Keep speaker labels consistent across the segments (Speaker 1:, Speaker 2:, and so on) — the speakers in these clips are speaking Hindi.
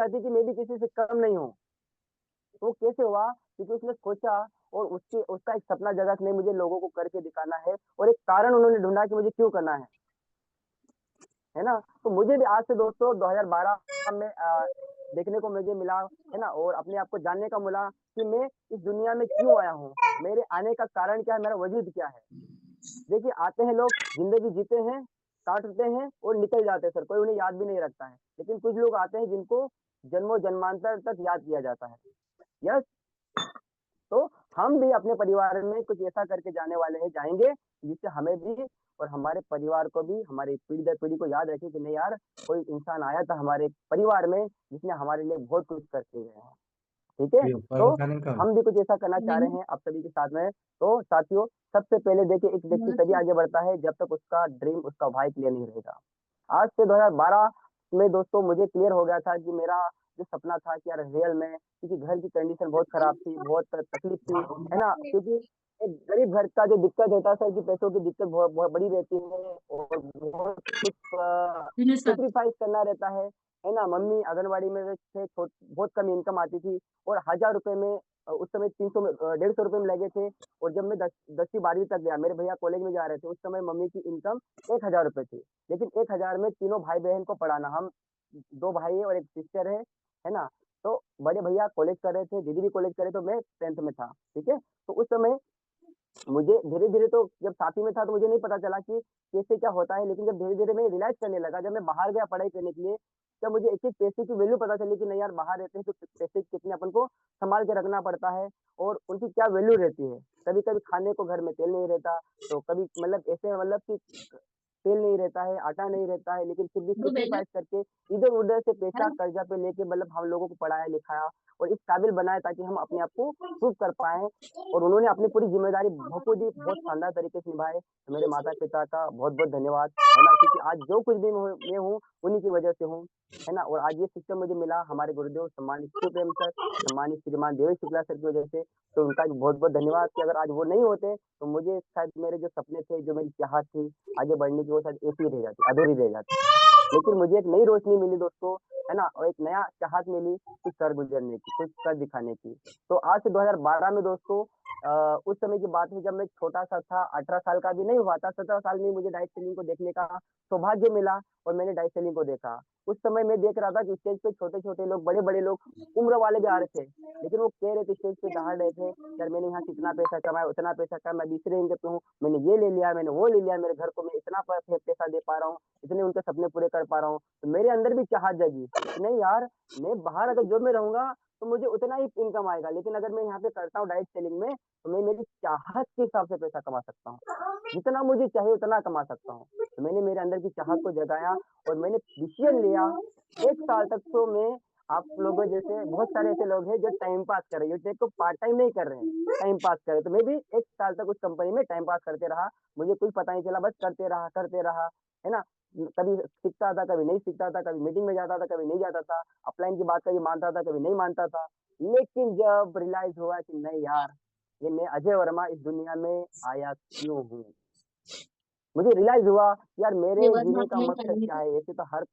Speaker 1: चाहती कि मैं भी किसी से कम नहीं हूँ। तो वो कैसे हुआ? क्योंकि उसने सोचा और उसके उसका एक सपना जगा कि नहीं मुझे लोगों को करके दिखाना है और एक कारण उन्होंने ढूँढा कि मुझे क्यों करना है ना? तो मुझे भी आज से दोस्तों 2012 में देखने को मुझे मिला, है ना? और अपने आप को जानने का मिला कि मैं इस दुनिया में क्यों आया हूँ? मेरे आने का कारण क्या है? मेरा वजूद क्या है? देखिए आते हैं लोग, ज़िंदगी जीते हैं, काटते हैं और निकल जाते हैं सर, कोई उन्हें याद भी नहीं रखता है। लेकिन कुछ लोग आते हैं जिनको जन्मों-जन्मांतर तक याद किया जाता है। यस, तो हम भी अपने परिवार में कुछ ऐसा करके जाने वाले हैं, जाएँगे, जिससे हमें भी और हमारे परिवार को भी, हमारी पीढ़ी दर पीढ़ी को याद रखे कि नहीं यार, कोई इंसान आया था हमारे परिवार में, जिसने हमारे लिए बहुत कुछ करके गया है। ठीक है? तो हम भी कुछ ऐसा करना चाह रहे हैं आप सभी के साथ में। तो साथियों, सबसे पहले देखिए एक व्यक्ति तभी आगे बढ़ता है जब तक उसका ड्रीम, उसका व्हाय क्लियर नहीं रहेगा। आज से 2012 में दोस्तों मुझे क्लियर हो गया था कि मेरा जो सपना था कि यार रियल में, क्योंकि घर की कंडीशन बहुत खराब थी, बहुत तकलीफ थी, है ना? क्योंकि एक गरीब घर का जो दिक्कत होता है सर कि पैसों की दिक्कत बहुत बहुत बड़ी रहती है और बहुत कुछ सैक्रिफाइस करना रहता है ना? मम्मी आंगनवाड़ी में थे, बहुत कम इनकम आती थी और ₹1000 में उस समय 300 में 150 रुपए में लगे थे और जब मैं 10वीं 12वीं तक गया, मेरे भैया कॉलेज में जा रहे थे, उस समय मम्मी की इनकम ₹1000 थी। लेकिन 1000 में तीनों भाई-बहन को पढ़ाना, हम 2 भाई हैं और 1 सिस्टर है ना? तो बड़े भैया कॉलेज कर रहे थे, दीदी भी कॉलेज कर रहे थे, तो मैं 10th में था, ठीक है? तो उस समय मुझे धीरे-धीरे तो जब 7वीं में था तो मुझे नहीं पता चला कि कैसे क्या होता है, लेकिन जब धीरे-धीरे मैं रियलाइज़ करने लगा, जब मैं बाहर गया पढ़ाई करने के लिए, तब मुझे एक-एक पैसे की वैल्यू पता चली कि नहीं यार बाहर रहते हैं तो पैसे कितने अपन को सँभाल के रखना पड़ता है और उनकी क्या वैल्यू रहती है। कभी-कभी खाने को घर में तेल नहीं रहता, तो कभी मतलब ऐसे मतलब कि तेल नहीं रहता है, आटा नहीं रहता है, लेकिन फिर भी सैक्रिफाइस करके इधर-उधर से पैसा कर्जा पे लेके मतलब हम लोगों को पढ़ाया-लिखाया और इस काबिल बनाया ताकि हम अपने आप को प्रूव कर पाएँ और उन्होंने अपनी पूरी ज़िम्मेदारी बखूबी बहुत शानदार तरीके से निभाए। तो मेरे माता-पिता का बहुत-बहुत धन्यवाद, है ना? क्योंकि आज जो कुछ भी मैं हूँ, उन्हीं की वजह से हूँ, है ना? और आज ये शिक्षा मुझे मिला हमारे गुरुदेव सम्मानित शिवप्रेम सर, सम्मानित श्रीमान देवेश शुक्ला सर की वजह से, तो उनका भी बहुत-बहुत धन्यवाद कि अगर आज वो नहीं होते, तो मुझे शायद मेरे जो सपने थे, जो मेरी चाहत थी, आगे बढ़ने की वो शायद ऐसी ही रह जाती, अधूरी रह जाती। लेकिन मुझे एक नई रोशनी मिली दोस्तों, है ना? और एक नया चाहत मिली कुछ कर गुज़रने की, कुछ कर दिखाने की। तो आज से 2012 में दोस्तों उस समय की बात है जब मैं छोटा-सा था, 18 साल का भी नहीं हुआ था, 17 साल में ही मुझे डाइट सेलिंग को देखने का सौभाग्य मिला और मैंने डाइट सेलिंग को देखा। उस समय मैं देख रहा था कि स्टेज पे छोटे-छोटे लोग, बड़े-बड़े लोग, उम्र वाले भी आ रहे थे, लेकिन वो कह रहे थे स्टेज पे दहाड़ रहे थे, "यार मैंने यहाँ से इतना पैसा कमाया, उतना पैसा कमाया, मैं दूसरे इनके पे हूँ, मैंने ये ले लिया, मैंने वो ले लिया, मेरे घर को मैं इतना पैसा दे पा रहा हूँ, इतने उनके सपने पूरे कर पा रहा हूँ।" तो मेरे अंदर भी चाहत जगी कि नहीं यार, मैं बाहर अगर जॉब में रहूँगा, तो मुझे उतना ही इनकम आएगा, लेकिन अगर मैं यहाँ पे करता हूँ डाइट सेलिंग में, तो मैं मेरी चाहत के हिसाब से पैसा कमा सकता हूँ। जितना मुझे चाहिए उतना कमा सकता हूँ। तो मैंने मेरे अंदर की चाहत को जगाया और मैंने डिसीज़न लिया, 1 साल तक तो मैं आप लोगों जैसे बहुत सारे ऐसे लोग हैं जो टाइम पास कर रहे हैं, जो को पार्ट टाइम नहीं कर रहे हैं, टाइम पास कर रहे हैं। तो मैं भी 1 साल तक उस कंपनी में टाइम पास करते रहा। मुझे कुछ पता नहीं चला, बस करते रहा, है ना? कभी सीखता था, कभी नहीं सीखता था, कभी मीटिंग में जाता था, कभी नहीं जाता था, अपलाइन की बात कभी मानता था, कभी नहीं मानता था। लेकिन जब रियलाइज़ हुआ कि नहीं यार, ये मैं अजय वर्मा इस दुनिया में आया क्यों हूँ? मुझे रियलाइज़ हुआ कि यार मेरे जीने का मकसद क्या है? ऐसे तो हर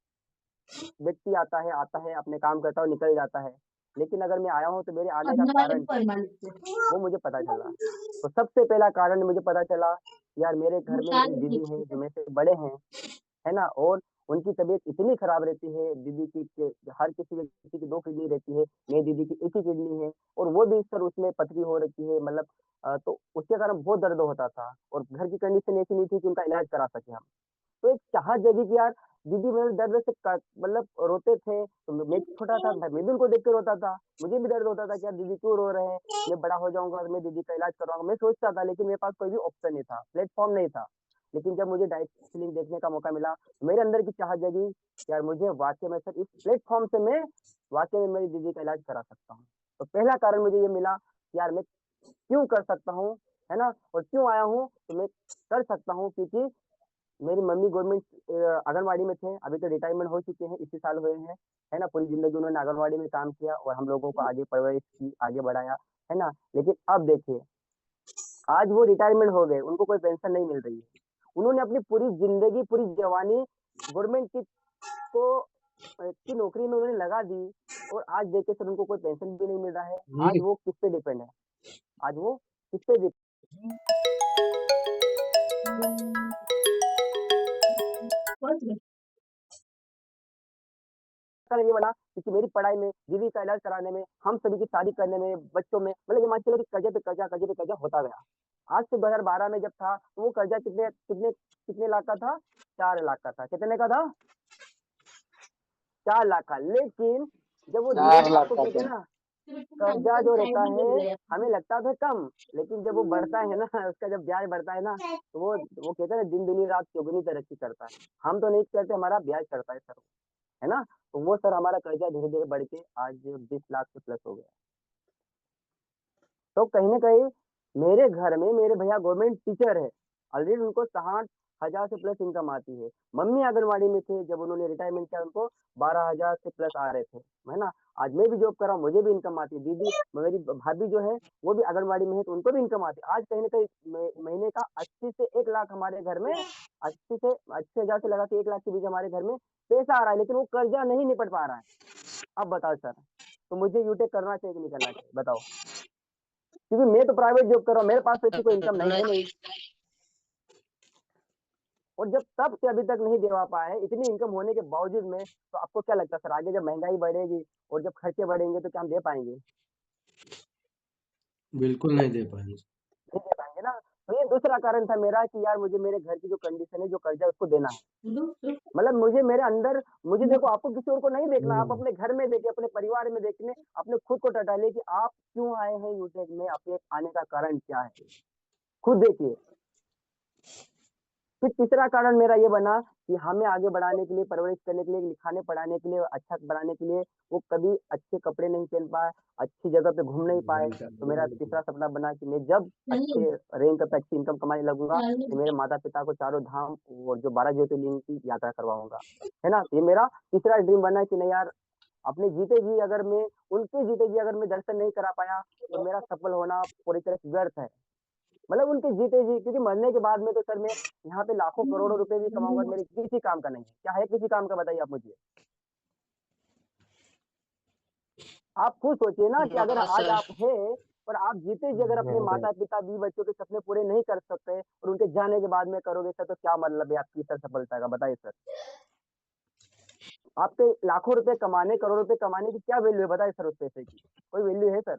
Speaker 1: व्यक्ति आता है, अपने काम करता है और निकल जाता है। लेकिन अगर मैं आया हूँ तो मेरे आने का कारण क्या है? वो मुझे पता चला। तो सबसे पहला कारण मुझे पता चला, यार मेरे घर में मेरी दीदी हैं, जो मेरे से बड़े हैं, है ना? और उनकी तबीयत इतनी खराब रहती है, दीदी की के हर किसी व्यक्ति की 2 किडनी रहती है, मेरी दीदी की 1 ही किडनी है और वो भी सर उसमें पथरी हो रखी है मतलब तो उसके कारण बहुत दर्द होता था और घर की कंडीशन ऐसी नहीं थी कि उनका इलाज करा सकें हम। तो एक चाहत जगी कि यार दीदी मेरे दर्द से मतलब रोते थे, तो मैं छोटा था, मैं भी उनको देख के रोता था। मुझे भी दर्द होता था कि यार दीदी क्यों रो रहे हैं? मैं बड़ा हो जाऊँगा और मैं दीदी का इलाज करवाऊँगा। मैं सोचता था लेकिन मेरे पास कोई भी ऑप्शन नहीं था, प्लेटफ़ॉर्म नहीं था। लेकिन जब मुझे डाइट फ़िल्म देखने का मौका मिला, मेरे अंदर की चाहत जगी, यार मुझे वाक़ई में सर इस प्लेटफ़ॉर्म से मैं वाक़ई में मेरी दीदी का इलाज करा सकता हूँ। तो पहला कारण मुझे ये मिला कि यार मैं क्यों कर सकता हूँ, है ना? और क्यों आया हूँ, तो मैं कर सकता हूँ क्योंकि मेरी मम्मी गवर्नमेंट आंगनवाड़ी में थे, अभी तो रिटायरमेंट हो चुके हैं, इसी साल हुए हैं, है ना? पूरी ज़िंदगी उन्होंने आंगनवाड़ी में काम किया और हम लोगों को आगे परवरिश की, आगे बढ़ाया, है ना? लेकिन अब देखिए, आज वो रिटायरमेंट हो गए, उनको कोई पेंशन नहीं मिल रही है। उन्होंने अपनी पूरी ज़िंदगी, पूरी जवानी गवर्नमेंट की को की नौकरी में उन्होंने लगा दी और आज देखिए सर उनको कोई पेंशन भी नहीं मिल रहा है। आज
Speaker 2: ये
Speaker 1: वो किस पे डिपेंड है? आज वो किस पे डिपेंड है ये वाला क्योंकि मेरी पढ़ाई में, दीदी का इलाज कराने में, हम सभी की शादी करने में, बच्चों में मतलब ये मान के चलो कि कर्ज़े पे कर्ज़ा होता गया। आज से 2012 में जब था, तो वो कर्ज़ा कितने कितने कितने लाख का था? 4 लाख का था। कितने का था? 4 लाख का। लेकिन जब वो धीरे
Speaker 2: 4 लाख
Speaker 1: आपको
Speaker 2: का
Speaker 1: कहते
Speaker 2: था।
Speaker 1: हैं ना कर्जा जो रहता है हमें लगता तो है कम, लेकिन जब वो बढ़ता है ना उसका जब ब्याज बढ़ता है ना तो वो कहते हैं ना दिन दुनी रात चौगुनी तरक्की करता है। हम तो नहीं करते, हमारा ब्याज चढ़ता है सर, है ना? तो वो सर हमारा कर्जा धीरे-धीरे बढ़ के आज 20 लाख से प्लस हो गया। तो कहीं न कहीं मेरे घर में मेरे भैया गवर्नमेंट टीचर है। ऑलरेडी उनको 60,000 से प्लस इनकम आती है। मम्मी आंगनवाड़ी में थे, जब उन्होंने रिटायरमेंट किया उनको 12,000 से प्लस आ रहे थे, है ना? आज मैं भी जॉब कर रहा हूँ, मुझे भी इनकम आती है। दीदी मेरी भाभी जो है, वो भी आंगनवाड़ी में है, तो उनको भी इनकम आती है। आज कहीं न कहीं महीने का 80 से 1 लाख हमारे घर में 80,000 से लगा के 1 लाख के बीच हमारे घर में पैसा आ रहा है, लेकिन वो कर्जा नहीं निपट पा रहा है। अब बताओ सर, तो मुझे यूटेक करना चाहिए कि नहीं करना चाहिए? बताओ। क्योंकि मैं तो प्राइवेट जॉब कर रहा हूँ, मेरे पास तो इतनी कोई इनकम नहीं है नहीं। और जब तब से अभी तक नहीं दिलवा पाए हैं, इतनी इनकम होने के बावजूद में, तो आपको क्या लगता है सर आगे जब महँगाई बढ़ेगी और जब खर्चे बढ़ेंगे तो क्या हम दे पाएँगे? नहीं
Speaker 2: बिल्कुल नहीं दे पाएँगे।
Speaker 1: दे पाएँगे ना। तो ये दूसरा कारण था मेरा कि यार मुझे मेरे घर की जो कंडीशन है, जो कर्ज़ा है उसको देना है। मतलब मुझे मेरे अंदर मुझे देखो आपको किसी और को नहीं देखना, आप
Speaker 2: हुँ,
Speaker 1: अपने घर में देखिए, अपने परिवार में देखने, अपने खुद को टटोलिए कि आप क्यों आए हैं यूटेक में, आपके आने का कारण क्या है? खुद देखिए। फिर तीसरा कारण मेरा ये बना कि हमें आगे बढ़ाने के लिए, परवरिश करने के लिए, लिखाने-पढ़ाने के लिए, अच्छा बनाने के लिए, वो कभी अच्छे कपड़े नहीं पहन पाए, अच्छी जगह पे घूम नहीं पाए। तो मेरा तीसरा सपना बना कि मैं जब अच्छे रैंक पे अच्छी इनकम कमाने लगूँगा, तो मेरे माता-पिता को चारों धाम और जो 12 ज्योतिर्लिंग की यात्रा करवाऊँगा। है ना? ये मेरा तीसरा ड्रीम बना कि नहीं यार, अपने जीते जी अगर मैं उनके जीते जी अगर मैं दर्शन नहीं करा पाया, तो मेरा सफल होना पूरी तरह से व्यर्थ है। मतलब उनके जीते जी क्योंकि मरने के बाद में तो सर मैं यहाँ पे लाखों करोड़ों रुपए भी कमाऊँगा मेरे किसी काम का नहीं है। क्या है किसी काम का बताइए आप मुझे? आप खुद सोचिए ना कि अगर
Speaker 2: हाँ
Speaker 1: आज
Speaker 2: सर।
Speaker 1: आप हैं और आप जीते जी अगर अपने माता-पिता, बीवी-बच्चों के सपने पूरे नहीं कर सकते और उनके जाने के बाद में करोगे सर तो क्या मतलब है आपकी सर सफलता का बताइए सर? आपके लाखों रुपए कमाने, करोड़ों रुपए कमाने की क्या वैल्यू है बताइए सर उस पैसे की? कोई वैल्यू है सर?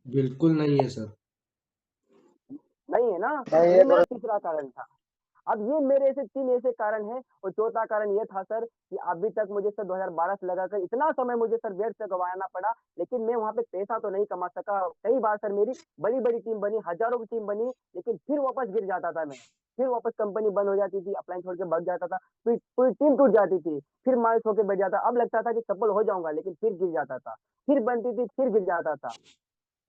Speaker 2: बिल्कुल नहीं है सर।
Speaker 1: नहीं है ना?
Speaker 2: नहीं
Speaker 1: तो
Speaker 2: ये
Speaker 1: ये
Speaker 2: तो
Speaker 1: मेरा तीसरा कारण था। अब ये मेरे ऐसे 3 ऐसे कारण हैं और चौथा कारण ये था सर कि अभी तक मुझे सर 2012 से लगाकर इतना समय मुझे सर व्यर्थ से गँवाना पड़ा, लेकिन मैं वहाँ पे पैसा तो नहीं कमा सका। कई बार सर मेरी बड़ी-बड़ी टीम बनी, हज़ारों की टीम बनी, लेकिन फिर वापस गिर जाता था मैं। फिर वापस कंपनी बंद हो जाती थी, अपलाइन छोड़ के भाग जाता था, फिर पूरी टीम टूट जाती थी, फिर मायूस होके बैठ जाता। अब लगता था कि सफल हो जाऊँगा, लेकिन फिर गिर जाता था। फिर बनती थी, फिर गिर जाता था।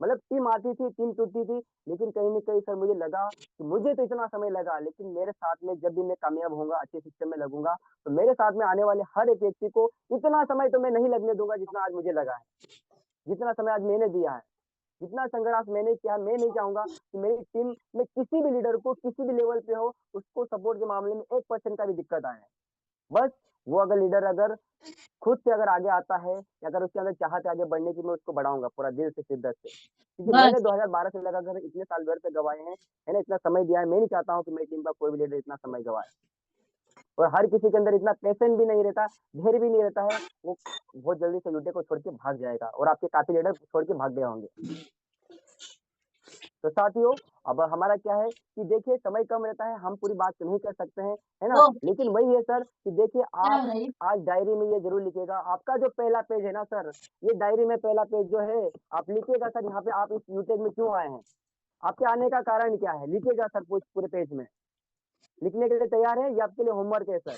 Speaker 1: मतलब टीम आती थी, टीम टूटती थी, लेकिन कहीं न कहीं सर मुझे लगा कि मुझे तो इतना समय लगा, लेकिन मेरे साथ में जब भी मैं कामयाब होऊँगा, अच्छे सिस्टम में लगूँगा, तो मेरे साथ में आने वाले हर एक व्यक्ति को इतना समय तो मैं नहीं लगने दूँगा जितना आज मुझे लगा है। जितना समय आज मैंने दिया है, जितना संघर्ष मैंने किया, मैं नहीं चाहूँगा कि मेरी टीम में किसी भी लीडर को किसी भी लेवल पे हो, उसको सपोर्ट के मामले में 1% का भी दिक्कत आए। बस वो अगर लीडर अगर खुद से अगर आगे आता है या अगर उसके अंदर चाहत है आगे बढ़ने की, मैं उसको बढ़ाऊँगा पूरा दिल से, शिद्दत से। क्योंकि मैंने 2012 से लगाकर इतने साल व्यर्थ गँवाए हैं, है ना? इतना समय दिया है, मैं नहीं चाहता हूँ कि मेरी टीम का कोई भी लीडर इतना समय गँवाए। और हर किसी के अंदर इतना पैशन भी नहीं रहता, धैर्य भी नहीं रहता है, वो बहुत जल्दी से यूटे को छोड़ के भाग जाएगा और आपके काफ़ी लीडर छोड़ के भाग गए होंगे। तो साथियों, अब हमारा क्या है कि देखिए समय कम रहता है, हम पूरी बात तो नहीं कर सकते हैं, है ना? लेकिन वही है सर कि देखिए आप आज डायरी में ये ज़रूर लिखिएगा, आपका जो पहला पेज है ना सर, ये डायरी में पहला पेज जो है, आप लिखिएगा सर यहाँ पे आप इस यूटेक में क्यों आए हैं? आपके आने का कारण क्या है? लिखिएगा सर पूरे पेज में। लिखने के लिए तैयार हैं? ये आपके लिए होमवर्क है सर।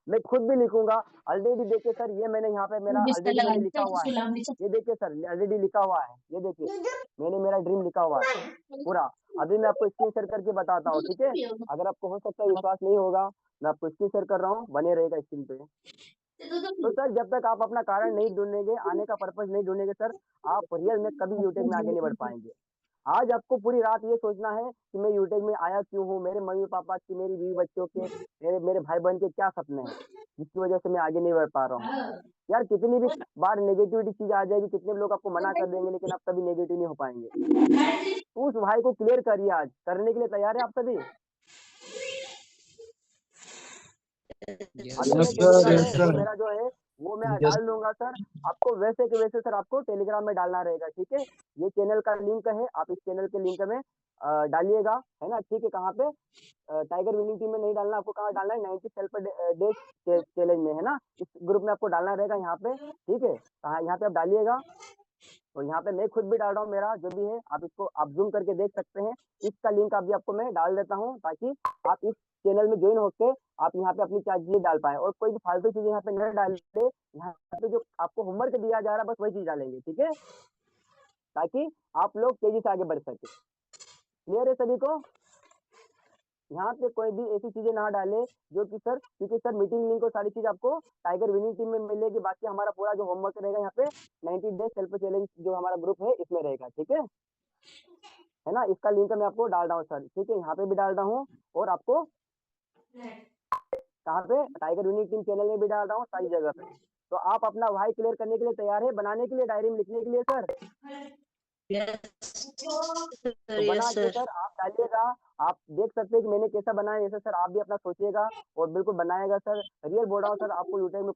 Speaker 1: मैं खुद भी लिखूँगा। ऑलरेडी देखिए सर ये मैंने यहाँ पे मेरा ऑलरेडी मैंने लिखा हुआ है। ये देखिए सर ऑलरेडी लिखा हुआ है। ये देखिए, मैंने मेरा ड्रीम लिखा हुआ है, पूरा। अभी मैं आपको स्क्रीन शेयर करके बताता हूँ, ठीक है? अगर आपको हो सकता है विश्वास नहीं होगा, मैं आपको स्क्रीन शेयर कर रहा हूँ, बने रहिएगा स्क्रीन पे। तो सर जब तक आप अपना कारण नहीं ढूँढेंगे, आने का पर्पज़ नहीं ढूँढेंगे सर, आप रियल में कभी यूट्यूब में आगे नहीं बढ़ पाएँगे। आज आपको पूरी रात ये सोचना है कि मैं यूट्यूब में आया क्यों हूँ, मेरे मम्मी-पापा की, मेरी बीवी बच्चों के, मेरे भाई-बहन के क्या सपने हैं, जिसकी वजह से मैं आगे नहीं बढ़ पा रहा हूँ। यार कितनी भी बार नेगेटिविटी चीज़ आ जाएगी, कितने भी लोग आपको मना कर देंगे, लेकिन आप कभी नेगेटिव नहीं हो पाएँगे। तो उस भाई को क्लियर करिए आज, करने के लिए तैयार है आप सभी?
Speaker 3: यस
Speaker 1: अभी
Speaker 2: यस
Speaker 1: मैं
Speaker 3: सर,
Speaker 2: सर,
Speaker 1: टेलीग्राम
Speaker 2: यस
Speaker 1: में जो
Speaker 2: सर,
Speaker 1: मेरा जो है वो मैं
Speaker 2: यस।
Speaker 1: डाल दूँगा सर, आपको वैसे के वैसे सर आपको टेलीग्राम में डालना रहेगा, ठीक है? ये चैनल का लिंक है, आप इस चैनल के लिंक में डालिएगा, है ना? ठीक है, कहाँ पे? टाइगर विनिंग टीम में नहीं डालना, आपको कहाँ डालना है? 90 सेल्फ डेज़ चैलेंज में, है ना? इस ग्रुप में आपको डालना रहेगा यहाँ पे, ठीक है? कहाँ यहाँ पे आप डालिएगा और यहाँ पे मैं खुद भी डाल रहा हूँ मेरा जो भी है, आप इसको आप ज़ूम करके देख सकते हैं। इसका लिंक अभी आपको मैं डाल देता हूँ ताकि आप इस चैनल में जॉइन होके आप यहाँ पे अपनी चीज़ें डाल पाएँ और कोई भी फालतू चीज़ें यहाँ पे न डालें, यहाँ पे जो आपको होमवर्क दिया जा रहा है बस वही चीज़ डालेंगे, ठीक है? ताकि आप लोग तेज़ी से आगे बढ़ सकें। क्लियर है सभी को? यहाँ पे कोई भी ऐसी चीज़ें ना डालें जो कि सर क्योंकि सर मीटिंग लिंक और सारी चीज़ आपको टाइगर विनिंग टीम में मिलेगी, बाकी हमारा पूरा जो होमवर्क रहेगा यहाँ पे 90 डेज़ सेल्फ चैलेंज जो हमारा ग्रुप है इसमें रहेगा, ठीक है? है ना? इसका लिंक मैं आपको डाल रहा हूँ सर, ठीक है? यहाँ पे भी डाल रहा हूँ और आपको कहाँ पे? टाइगर विनिंग टीम चैनल में भी डाल रहा हूँ, सारी जगह पे। तो आप अपना व्हाई क्लियर करने के लिए तैयार हैं, बनाने के लिए, डायरी में लिखने के लिए सर?
Speaker 3: यस
Speaker 1: तो
Speaker 3: सर,
Speaker 1: बना
Speaker 3: यस
Speaker 1: के
Speaker 3: सर।
Speaker 1: सर आप डालिएगा, आप देख सकते हैं कि मैंने कैसा बनाया है, ऐसे सर आप भी अपना सोचिएगा और बिल्कुल बनाएगा सर। रियल बोल रहा हूँ सर, आपको यूट्यूब में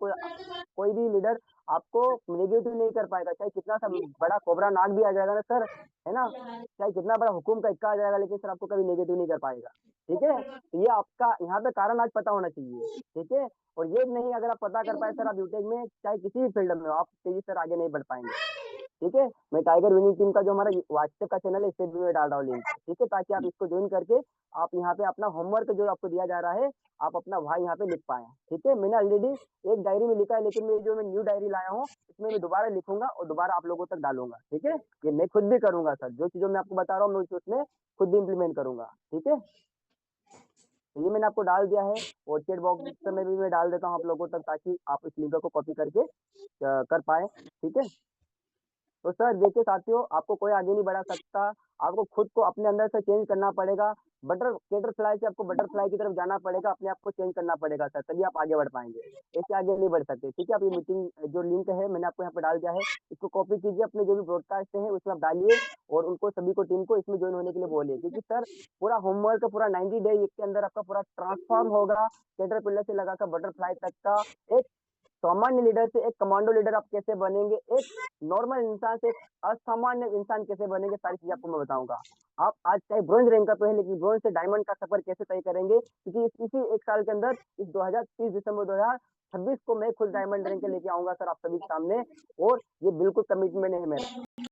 Speaker 1: कोई भी लीडर आपको नेगेटिव नहीं कर पाएगा, चाहे कितना सा बड़ा कोबरा नाग भी आ जाएगा ना सर, है ना? चाहे कितना बड़ा हुकुम का इक्का आ जाएगा, लेकिन सर आपको कभी नेगेटिव नहीं कर पाएगा, ठीक है? तो ये आपका यहाँ पे कारण आज पता होना चाहिए, ठीक है? और ये नहीं अगर आप पता कर पाए सर आप यूट्यूब में चाहे किसी भी फील्ड में हो, आप तेजी से आगे नहीं बढ़ पाएँगे, ठीक है? मैं टाइगर विनिंग टीम का जो हमारा व्हाट्सएप का चैनल है इस पे भी मैं डाल रहा हूँ लिंक, ठीक है? ताकि आप इसको जॉइन करके आप यहाँ पे अपना होमवर्क जो आपको दिया जा रहा है, आप अपना भाई यहाँ पे लिख पाएँ, ठीक है? मैंने ऑलरेडी एक डायरी में लिखा है, लेकिन मैं न्यू डायरी लाया हूँ, इसमें मैं दोबारा लिखूँगा और दोबारा आप लोगों तक डालूँगा, ठीक है? ये मैं खुद भी करूँगा सर, जो चीज़ें मैं आपको बता रहा हूँ मैं उसमें खुद भी इम्प्लीमेंट करूँगा, ठीक है? तो ये मैंने आपको डाल दिया है और चैट बॉक्स में भी मैं डाल देता हूँ आप लोगों तक ताकि आप इस लिंक को कॉपी करके कर पाएँ, ठीक है? तो सर देखिए साथियों, आपको कोई आगे नहीं बढ़ा सकता, आपको खुद को अपने अंदर से चेंज करना पड़ेगा। बटरफ्लाई से आपको बटरफ्लाई की तरफ जाना पड़ेगा, अपने आप को चेंज करना पड़ेगा सर, तभी आप आगे बढ़ पाएँगे। ऐसे आगे नहीं बढ़ सकते, ठीक है? आप ये मीटिंग जो लिंक है मैंने आपको यहाँ पे डाल दिया है, इसको कॉपी कीजिए, अपने जो भी ब्रॉडकास्ट हैं उसमें आप डालिए और उनको सभी को टीम को इसमें जॉइन होने के लिए बोलिए। क्योंकि सर पूरा होमवर्क पूरा 90 डे के अंदर आपका पूरा ट्रांसफॉर्म होगा, कैटरपिलर से लगाकर बटरफ्लाई तक का एक सामान्य लीडर से एक कमांडो लीडर आप कैसे बनेंगे, एक नॉर्मल इंसान से एक असामान्य इंसान कैसे बनेंगे, सारी चीज़ें आपको मैं बताऊँगा। आप आज चाहे ब्रॉन्ज रैंक का तो है, लेकिन ब्रॉन्ज से डायमंड का सफ़र कैसे तय करेंगे, क्योंकि इसी 1 साल के अंदर इस 2030 दिसंबर 2026 को मैं खुद डायमंड रैंक लेके आऊँगा सर आप सभी के सामने और ये बिल्कुल कमिटमेंट है मेरा।